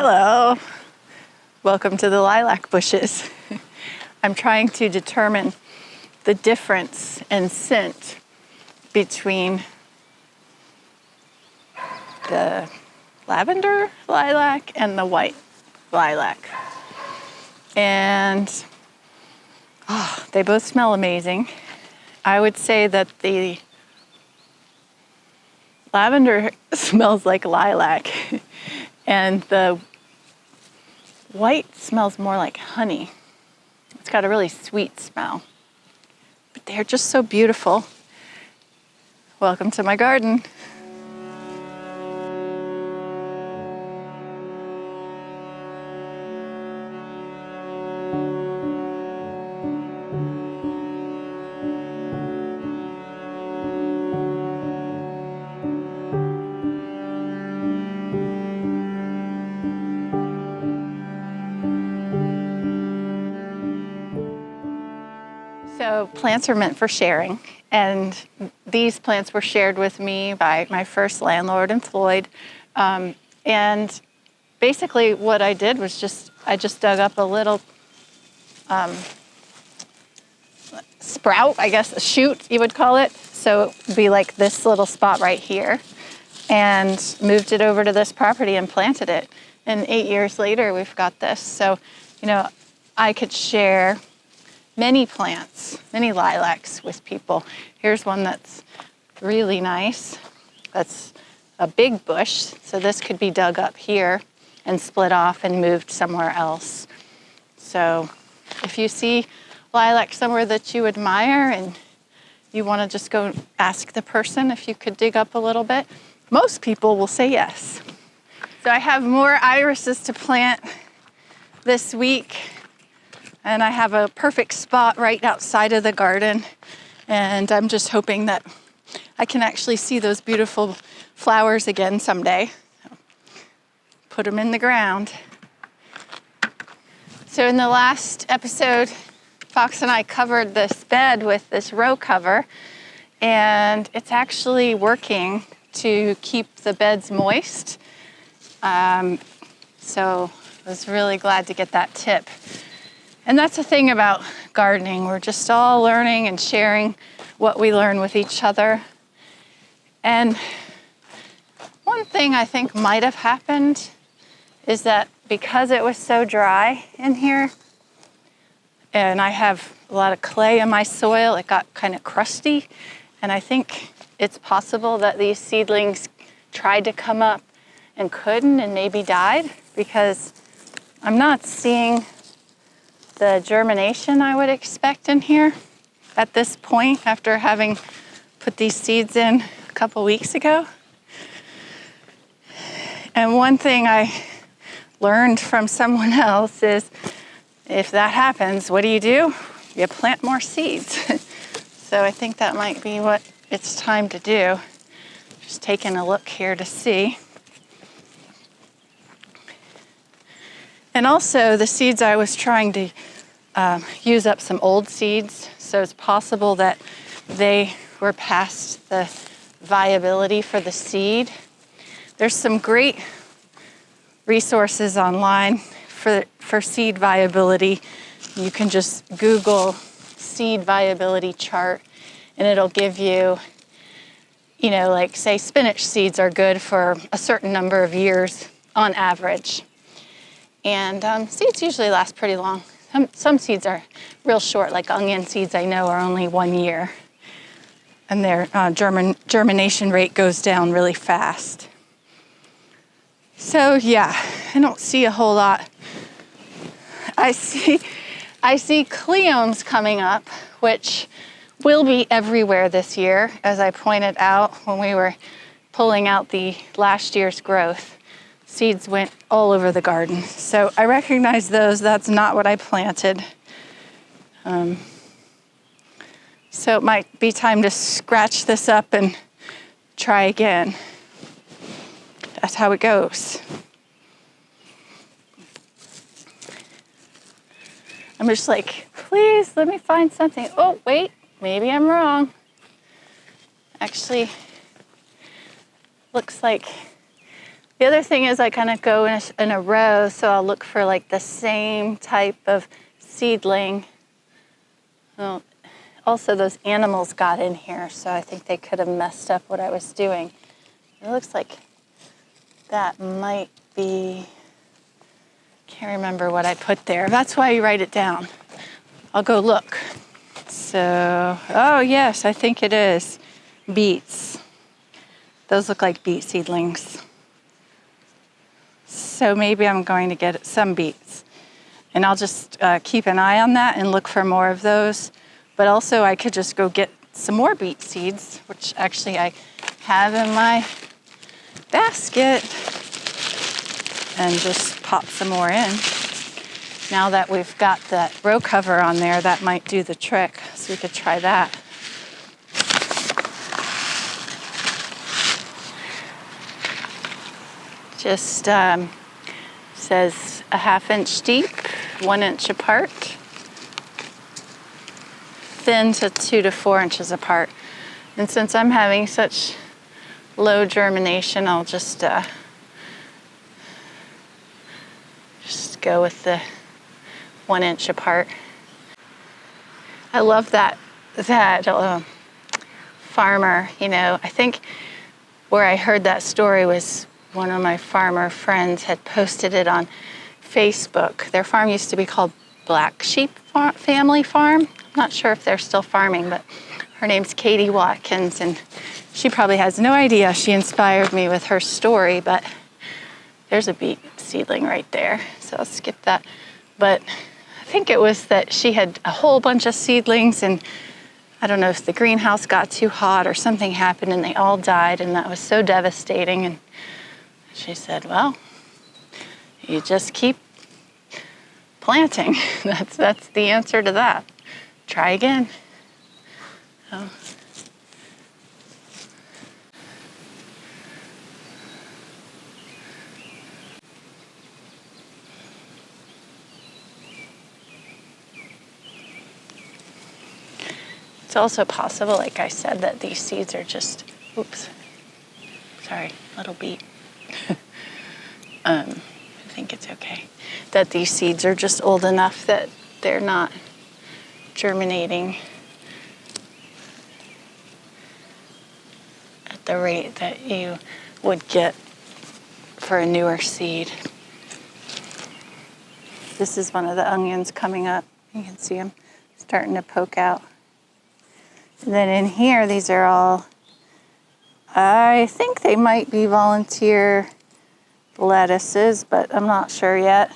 Hello. Welcome to the lilac bushes. I'm trying to determine the difference in scent between the lavender lilac and the white lilac. And they both smell amazing. I would say that the lavender smells like lilac and the white smells more like honey. It's got a really sweet smell. But they're just so beautiful. Welcome to my garden. So plants are meant for sharing, and these plants were shared with me by my first landlord and Floyd. And basically what I did was I just dug up a little sprout, I guess, a shoot you would call it. So it would be like this little spot right here, and moved it over to this property and planted it. And 8 years later, we've got this. So, I could share many plants, many lilacs with people. Here's one that's really nice. That's a big bush, so this could be dug up here and split off and moved somewhere else. So if you see lilac somewhere that you admire and you want to just go ask the person if you could dig up a little bit, most people will say yes. So I have more irises to plant this week. And I have a perfect spot right outside of the garden. And I'm just hoping that I can actually see those beautiful flowers again someday. Put them in the ground. So in the last episode, Fox and I covered this bed with this row cover. And it's actually working to keep the beds moist. So I was really glad to get that tip. And that's the thing about gardening. We're just all learning and sharing what we learn with each other. And one thing I think might have happened is that because it was so dry in here, and I have a lot of clay in my soil, it got kind of crusty. And I think it's possible that these seedlings tried to come up and couldn't and maybe died, because I'm not seeing the germination I would expect in here at this point after having put these seeds in a couple weeks ago. And one thing I learned from someone else is if that happens, what do? You plant more seeds. So I think that might be what it's time to do. Just taking a look here to see. And also the seeds I was trying to use up some old seeds, so it's possible that they were past the viability for the seed. There's some great resources online for seed viability. You can just Google seed viability chart, and it'll give you, like say spinach seeds are good for a certain number of years on average. And seeds usually last pretty long. Some seeds are real short, like onion seeds I know are only 1 year. And their germination rate goes down really fast. So yeah, I don't see a whole lot. I see cleomes coming up, which will be everywhere this year, as I pointed out when we were pulling out the last year's growth. Seeds went all over the garden. So I recognize those. That's not what I planted. So it might be time to scratch this up and try again. That's how it goes. I'm just like, please let me find something. Oh, wait, maybe I'm wrong. Actually, looks like The other thing is I kind of go in a row, so I'll look for like the same type of seedling. Well, also those animals got in here, so I think they could have messed up what I was doing. It looks like that might be, can't remember what I put there. That's why you write it down. I'll go look. So, oh yes, I think it is beets. Those look like beet seedlings. So maybe I'm going to get some beets. And I'll just keep an eye on that and look for more of those. But also I could just go get some more beet seeds, which actually I have in my basket, and just pop some more in. Now that we've got that row cover on there, that might do the trick. So we could try that. Just says a 1/2 inch deep, 1 inch apart, thin to 2 to 4 inches apart. And since I'm having such low germination, I'll just go with the 1 inch apart. I love that farmer. You know, I think where I heard that story was one of my farmer friends had posted it on Facebook. Their farm used to be called Black Sheep Family Farm. I'm not sure if they're still farming, but her name's Katie Watkins, and she probably has no idea she inspired me with her story, but there's a beet seedling right there, so I'll skip that. But I think it was that she had a whole bunch of seedlings, and I don't know if the greenhouse got too hot or something happened and they all died, and that was so devastating. And she said, well, you just keep planting. That's the answer to that. Try again. So. It's also possible, like I said, that these seeds are just, little beet. I think it's okay. That these seeds are just old enough that they're not germinating at the rate that you would get for a newer seed. This is one of the onions coming up. You can see them starting to poke out. And then in here, these are all, I think they might be volunteer lettuces, but I'm not sure yet.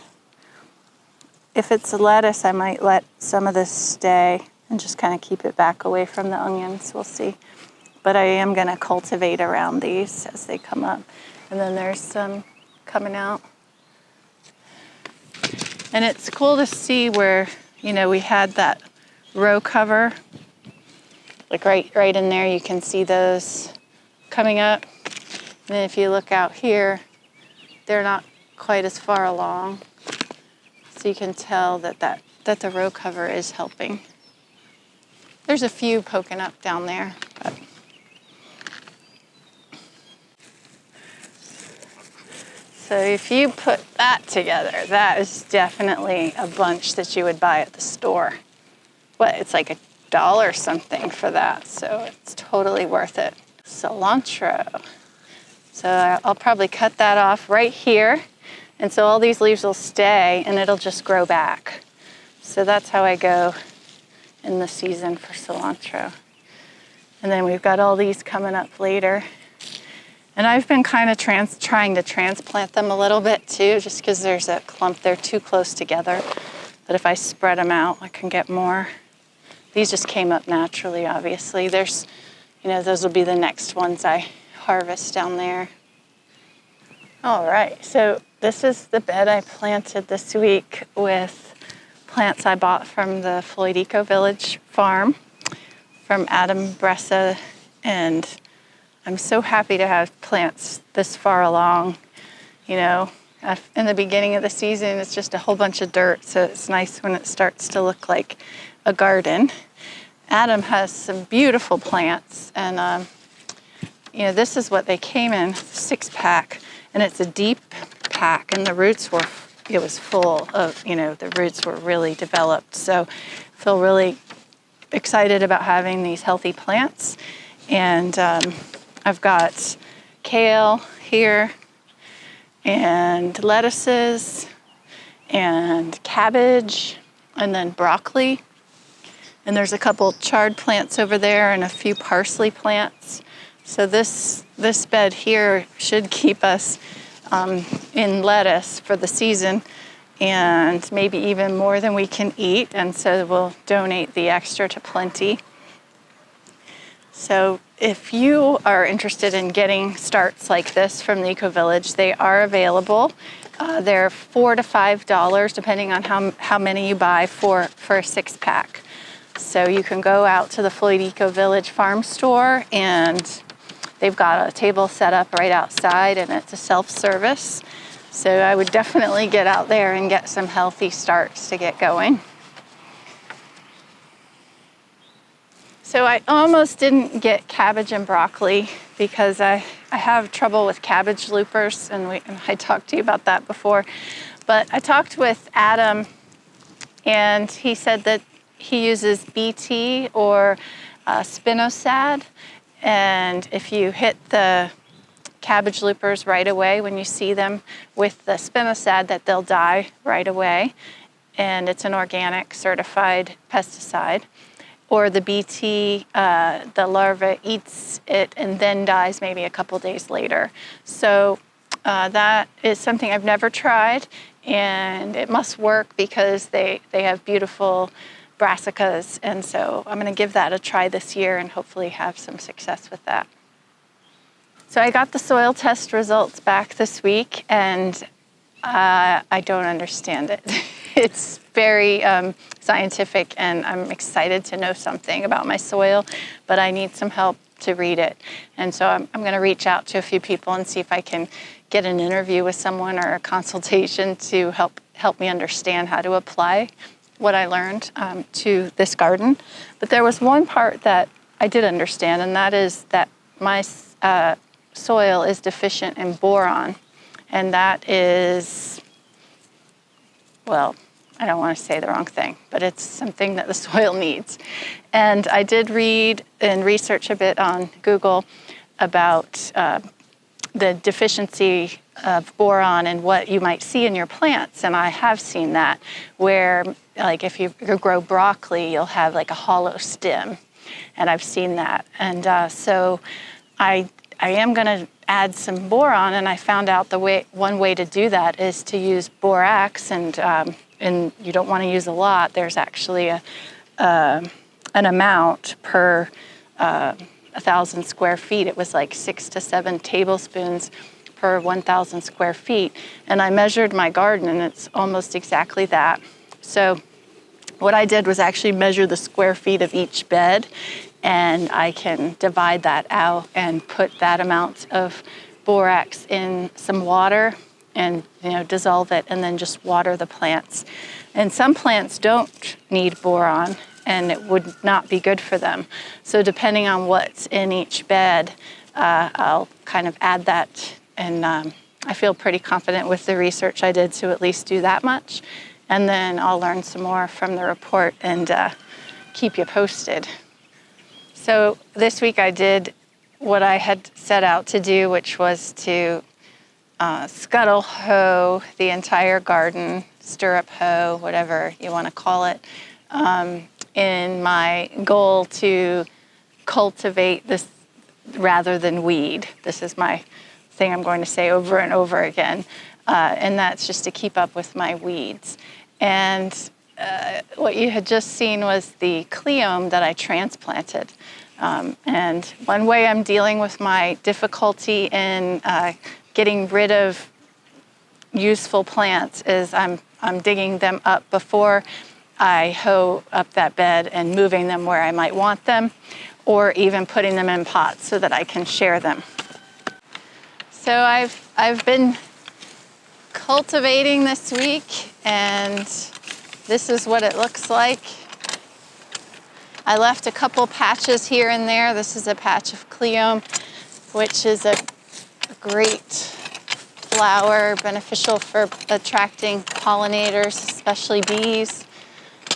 If it's a lettuce, I might let some of this stay and just kind of keep it back away from the onions. We'll see. But I am going to cultivate around these as they come up. And then there's some coming out. And it's cool to see where, we had that row cover. Like right in there, you can see those coming up. And then if you look out here, they're not quite as far along. So you can tell that the row cover is helping. There's a few poking up down there. But. So if you put that together, that is definitely a bunch that you would buy at the store. It's like $1 something for that, so it's totally worth it. Cilantro. So I'll probably cut that off right here, and so all these leaves will stay and it'll just grow back. So that's how I go in the season for cilantro. And then we've got all these coming up later. And I've been kind of trying to transplant them a little bit too, just because there's a clump, they're too close together. But if I spread them out, I can get more. These just came up naturally, obviously. There's, those will be the next ones I harvest down there. All right, so this is the bed I planted this week with plants I bought from the Floyd Eco Village farm from Adam Bressa, and I'm so happy to have plants this far along. In the beginning of the season, it's just a whole bunch of dirt, so it's nice when it starts to look like a garden. Adam has some beautiful plants, and this is what they came in, 6-pack, and it's a deep pack, and the roots were, it was full of, the roots were really developed. So I feel really excited about having these healthy plants. And I've got kale here, and lettuces, and cabbage, and then broccoli. And there's a couple chard plants over there and a few parsley plants. So this bed here should keep us in lettuce for the season, and maybe even more than we can eat. And so we'll donate the extra to Plenty. So if you are interested in getting starts like this from the Eco Village, they are available. They're $4 to $5, depending on how many you buy for a 6-pack. So you can go out to the Floyd Eco Village farm store, and they've got a table set up right outside, and it's a self-service. So I would definitely get out there and get some healthy starts to get going. So I almost didn't get cabbage and broccoli because I have trouble with cabbage loopers, and I talked to you about that before. But I talked with Adam, and he said that he uses BT or spinosad, and if you hit the cabbage loopers right away when you see them with the spinosad, that they'll die right away, and it's an organic certified pesticide. Or the BT, the larva eats it and then dies maybe a couple days later. So that is something I've never tried, and it must work because they have beautiful brassicas, and so I'm going to give that a try this year and hopefully have some success with that. So I got the soil test results back this week, and I don't understand it. It's very scientific, and I'm excited to know something about my soil, but I need some help to read it. And so I'm going to reach out to a few people and see if I can get an interview with someone or a consultation to help me understand how to apply what I learned to this garden. But there was one part that I did understand, and that is that my soil is deficient in boron, and that is, well, I don't want to say the wrong thing, but it's something that the soil needs. And I did read and research a bit on Google about the deficiency of boron and what you might see in your plants. And I have seen that, where like if you grow broccoli, you'll have like a hollow stem. And I've seen that. And so I am going to add some boron, and I found out one way to do that is to use borax, and you don't want to use a lot. There's actually an amount per 1,000 square feet. It was like 6 to 7 tablespoons per 1,000 square feet. And I measured my garden, and it's almost exactly that. So what I did was actually measure the square feet of each bed, and I can divide that out and put that amount of borax in some water and dissolve it, and then just water the plants. And some plants don't need boron, and it would not be good for them. So depending on what's in each bed, I'll kind of add that, and I feel pretty confident with the research I did to at least do that much. And then I'll learn some more from the report and keep you posted. So this week I did what I had set out to do, which was to scuttle hoe the entire garden, stirrup hoe, whatever you want to call it, in my goal to cultivate this rather than weed. This is my thing I'm going to say over and over again, and that's just to keep up with my weeds. And what you had just seen was the cleome that I transplanted. And one way I'm dealing with my difficulty in getting rid of useful plants is I'm digging them up before I hoe up that bed and moving them where I might want them, or even putting them in pots so that I can share them. So I've been cultivating this week, and this is what it looks like. I left a couple patches here and there. This is a patch of cleome. which is a great flower, beneficial for attracting pollinators, especially bees.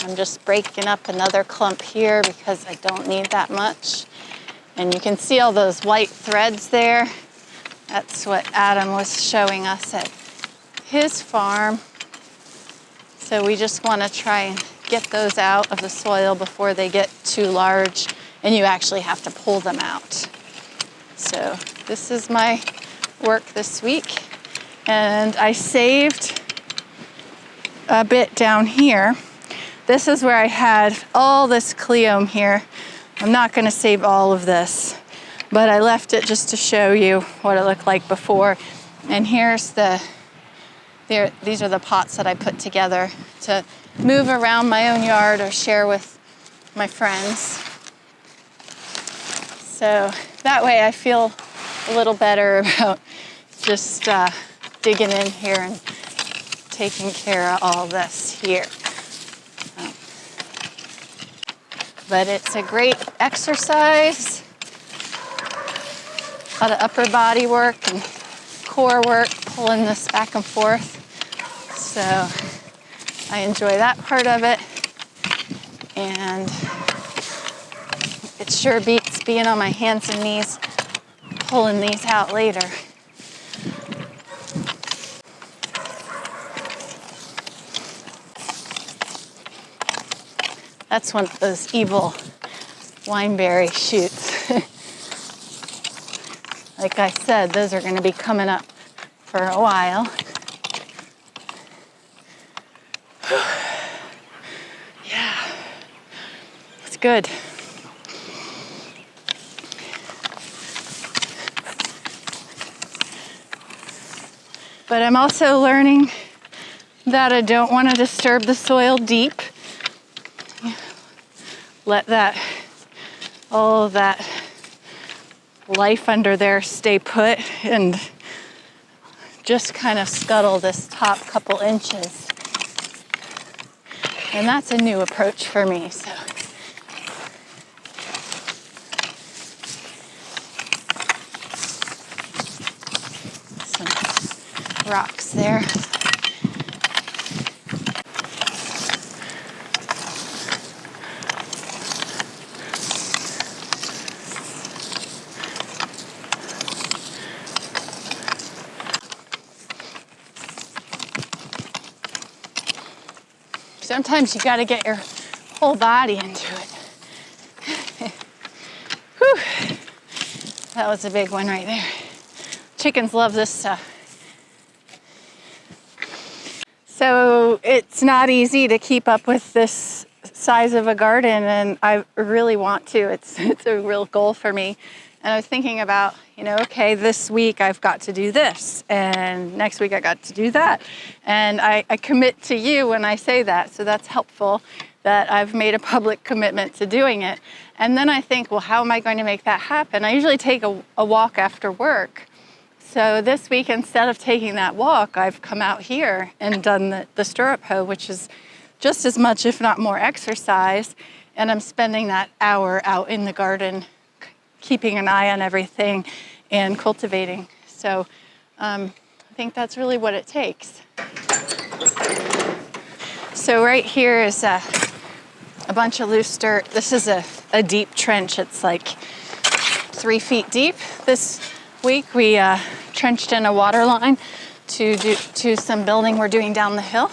I'm just breaking up another clump here because I don't need that much. And you can see all those white threads there. That's what Adam was showing us at his farm. So we just want to try and get those out of the soil before they get too large and you actually have to pull them out. So this is my work this week. And I saved a bit down here. This is where I had all this cleome here. I'm not going to save all of this, but I left it just to show you what it looked like before. And here's these are the pots that I put together to move around my own yard or share with my friends. So that way I feel a little better about just digging in here and taking care of all this here. But it's a great exercise, a lot of upper body work and core work, pulling this back and forth. So I enjoy that part of it. And it sure beats being on my hands and knees, pulling these out later. That's one of those evil wineberry shoots. Like I said, those are going to be coming up for a while. Yeah, it's good. But I'm also learning that I don't want to disturb the soil deep. Let all of that life under there stay put and just kind of scuttle this top couple inches. And that's a new approach for me. So some rocks there. Sometimes you got to get your whole body into it. Whew. That was a big one right there. Chickens love this stuff. So it's not easy to keep up with this size of a garden, and I really want to. It's a real goal for me. And I was thinking about, okay, this week I've got to do this, and next week I got to do that. And I commit to you when I say that, so that's helpful that I've made a public commitment to doing it. And then I think, well, how am I going to make that happen? I usually take a walk after work. So this week, instead of taking that walk, I've come out here and done the stirrup hoe, which is just as much, if not more, exercise. And I'm spending that hour out in the garden, keeping an eye on everything and cultivating. So I think that's really what it takes. So right here is a bunch of loose dirt. This is a deep trench. It's like 3 feet deep. This week we trenched in a water line to some building we're doing down the hill.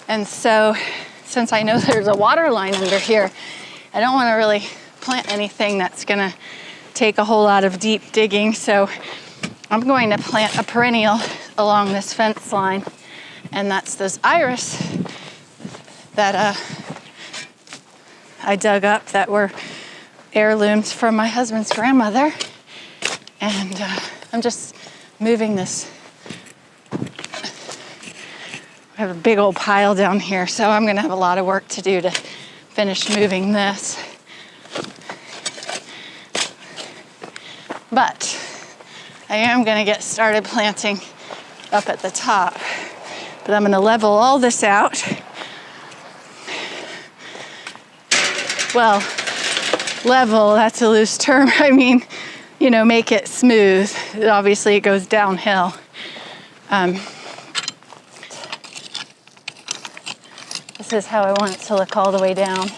And so since I know there's a water line under here, I don't want to really plant anything that's going to take a whole lot of deep digging. So I'm going to plant a perennial along this fence line. And that's those iris that I dug up that were heirlooms from my husband's grandmother. And I'm just moving this. I have a big old pile down here, so I'm going to have a lot of work to do to finish moving this. But I am going to get started planting up at the top. But I'm going to level all this out. Well, level, that's a loose term. I mean, make it smooth. Obviously, it goes downhill. This is how I want it to look all the way down.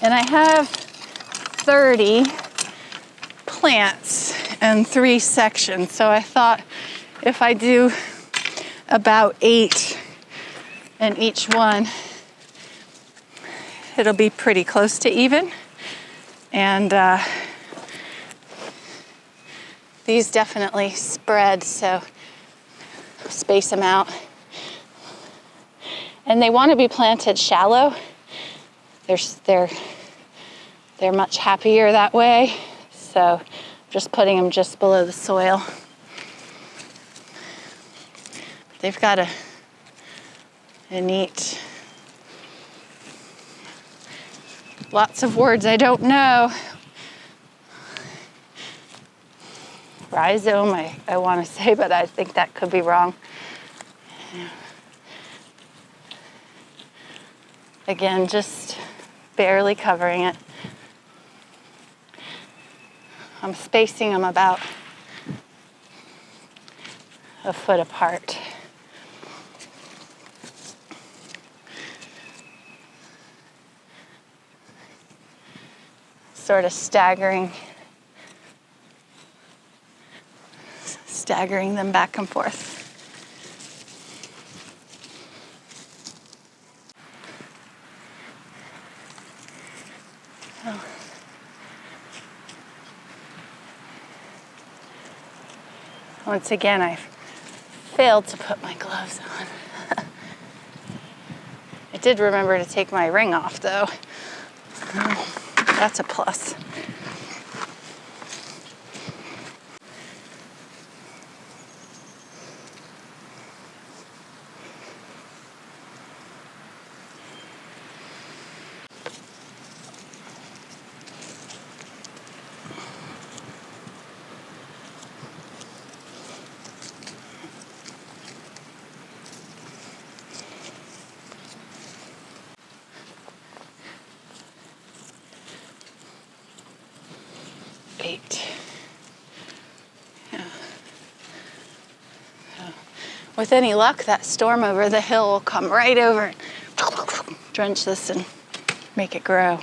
And I have 30 plants and 3 sections. So I thought if I do about 8 in each one, it'll be pretty close to even. And these definitely spread, so space them out. And they want to be planted shallow. They're much happier that way. So just putting them just below the soil. They've got a neat, lots of words I don't know. Rhizome, I want to say, but I think that could be wrong. Again, just barely covering it. I'm spacing them about a foot apart. Sort of staggering them back and forth. Oh. Once again, I failed to put my gloves on. I did remember to take my ring off, though. That's a plus. Yeah. With any luck, that storm over the hill will come right over and drench this and make it grow.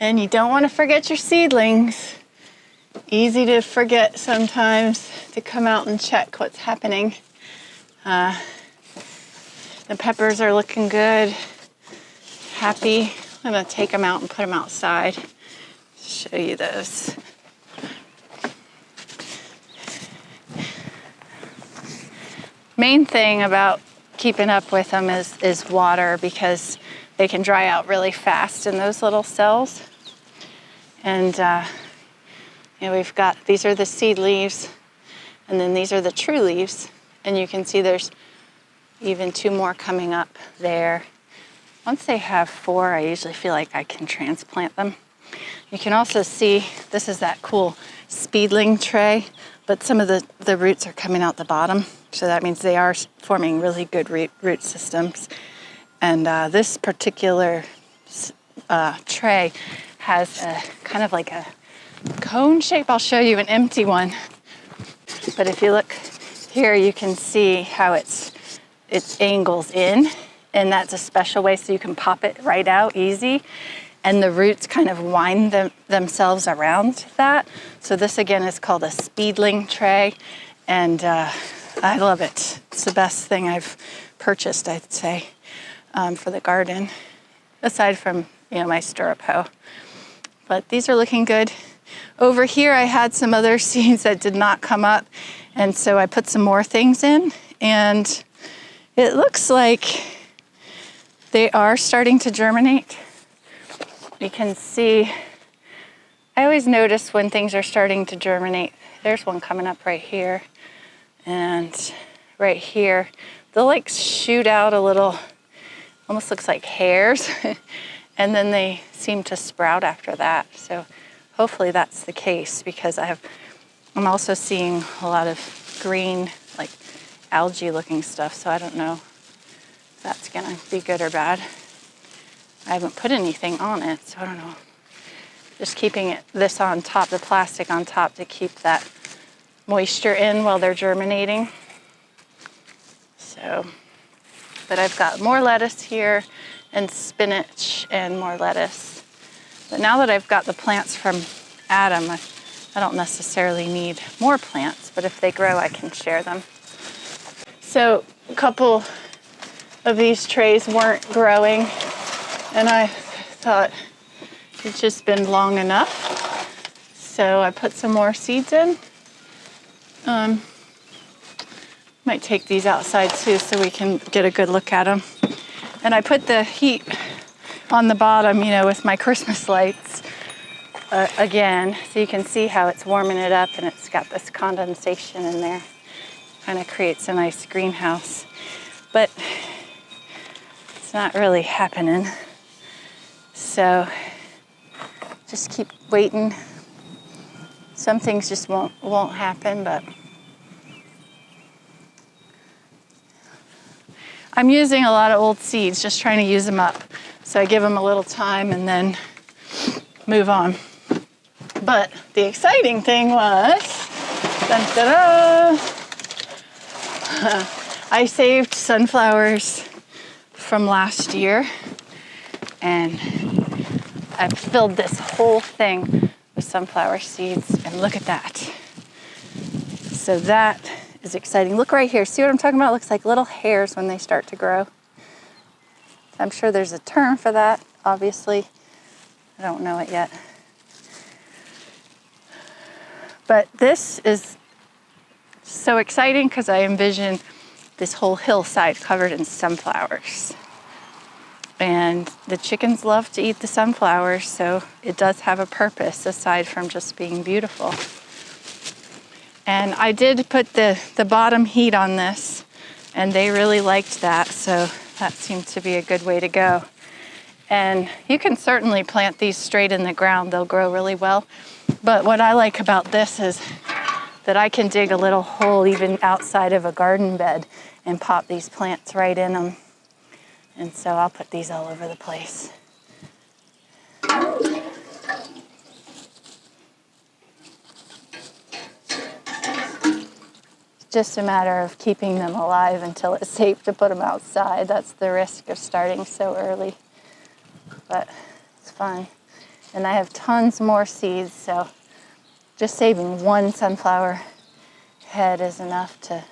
And you don't want to forget your seedlings. Easy to forget sometimes to come out and check what's happening. The peppers are looking good, happy. I'm going to take them out and put them outside. Show you those. Main thing about keeping up with them is water, because they can dry out really fast in those little cells. And we've got, these are the seed leaves, and then these are the true leaves. And you can see there's even 2 more coming up there. Once they have 4, I usually feel like I can transplant them. You can also see, this is that cool speedling tray, but some of the roots are coming out the bottom. So that means they are forming really good root systems. And this particular tray has a kind of like a cone shape. I'll show you an empty one. But if you look here, you can see how it angles in. And that's a special way so you can pop it right out easy. And the roots kind of wind themselves around that. So this again is called a speedling tray. And I love it. It's the best thing I've purchased, I'd say, for the garden, aside from my stirrup hoe. But these are looking good. Over here, I had some other seeds that did not come up, and so I put some more things in, and it looks like they are starting to germinate. You can see I always notice when things are starting to germinate. There's one coming up right here. And right here, they'll like shoot out a little, almost looks like hairs. And then they seem to sprout after that. So hopefully that's the case, because I'm also seeing a lot of green, like algae looking stuff. So I don't know if that's gonna be good or bad. I haven't put anything on it, so I don't know. Just keeping this on top, the plastic on top, to keep that moisture in while they're germinating. So, but I've got more lettuce here and spinach and more lettuce. But now that I've got the plants from Adam, I don't necessarily need more plants, but if they grow, I can share them. So a couple of these trays weren't growing, and I thought it's just been long enough. So I put some more seeds in. Might take these outside too so we can get a good look at them. And I put the heat on the bottom, with my Christmas lights again, so you can see how it's warming it up, and it's got this condensation in there. Kind of creates a nice greenhouse. But it's not really happening. So just keep waiting. Some things just won't happen, but I'm using a lot of old seeds, just trying to use them up. So I give them a little time and then move on. But the exciting thing was, I saved sunflowers from last year, and I filled this whole thing with sunflower seeds, and look at that. So that is exciting. Look right here. See what I'm talking about? It looks like little hairs when they start to grow. I'm sure there's a term for that, obviously. I don't know it yet. But this is so exciting because I envision this whole hillside covered in sunflowers. And the chickens love to eat the sunflowers, so it does have a purpose aside from just being beautiful. And I did put the bottom heat on this, and they really liked that, so that seemed to be a good way to go. And you can certainly plant these straight in the ground. They'll grow really well. But what I like about this is that I can dig a little hole even outside of a garden bed and pop these plants right in them. And so I'll put these all over the place. Just a matter of keeping them alive until it's safe to put them outside. That's the risk of starting so early. But it's fun. And I have tons more seeds, so just saving one sunflower head is enough to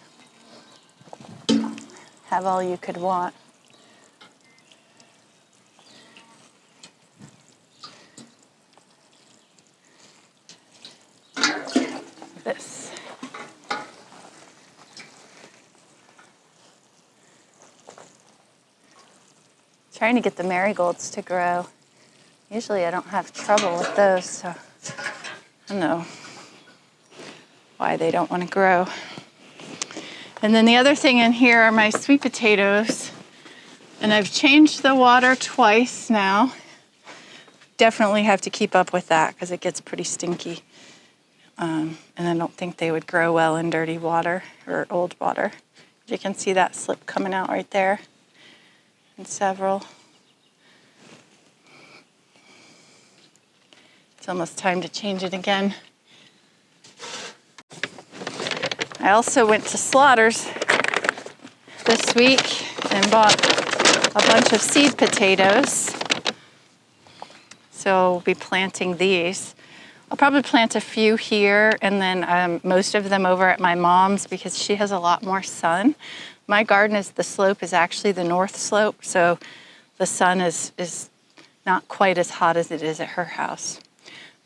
have all you could want. This. Trying to get the marigolds to grow. Usually I don't have trouble with those, so I don't know why they don't want to grow. And then the other thing in here are my sweet potatoes. And I've changed the water twice now. Definitely have to keep up with that because it gets pretty stinky. And I don't think they would grow well in dirty water or old water. You can see that slip coming out right there. And several. It's almost time to change it again. I also went to Slaughter's this week and bought a bunch of seed potatoes. So I'll be planting these. I'll probably plant a few here and then most of them over at my mom's because she has a lot more sun. My garden the slope is actually the north slope, so the sun is not quite as hot as it is at her house.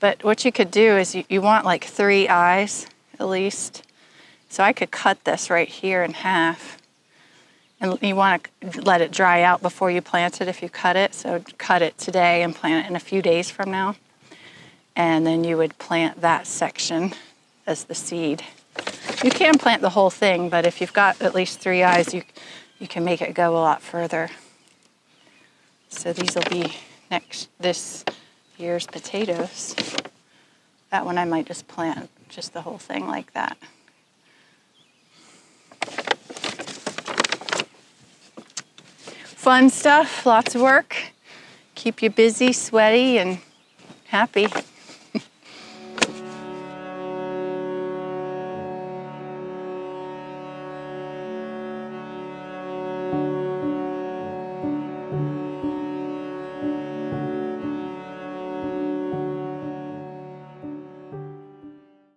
But what you could do is you want like 3 eyes at least. So I could cut this right here in half. And you want to let it dry out before you plant it if you cut it. So cut it today and plant it in a few days from now. and then you would plant that section as the seed. You can plant the whole thing, but if you've got at least 3 eyes, you can make it go a lot further. So these will be this year's potatoes. That one I might just plant just the whole thing like that. Fun stuff, lots of work. Keep you busy, sweaty, and happy.